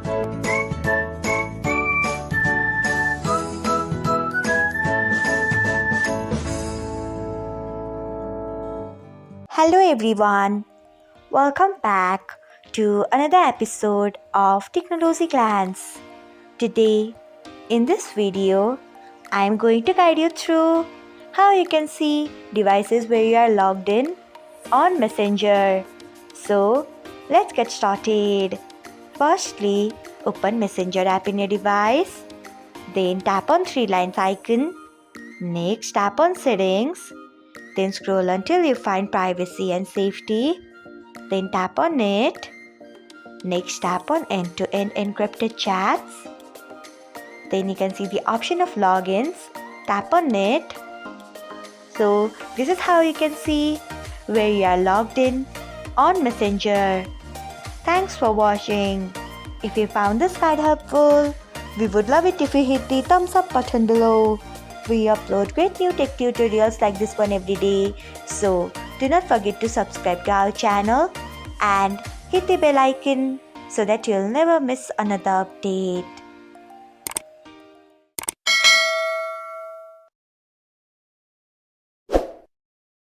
Hello everyone, welcome back to another episode of Technologyglance. Today, in this video, I am going to guide you through how you can see devices where you are logged in on Messenger. So, let's get started. Firstly, open Messenger app in your device. Then tap on three lines icon. Next, tap on settings. Then scroll until you find privacy and safety. Then tap on it. Next, tap on end-to-end encrypted chats. Then you can see the option of logins. Tap on it. So this is how you can see where you are logged in on Messenger. Thanks for watching. If you found this guide helpful, we would love it if you hit the thumbs up button below. We upload great new tech tutorials like this one every day. So do not forget to subscribe to our channel and hit the bell icon so that you'll never miss another update.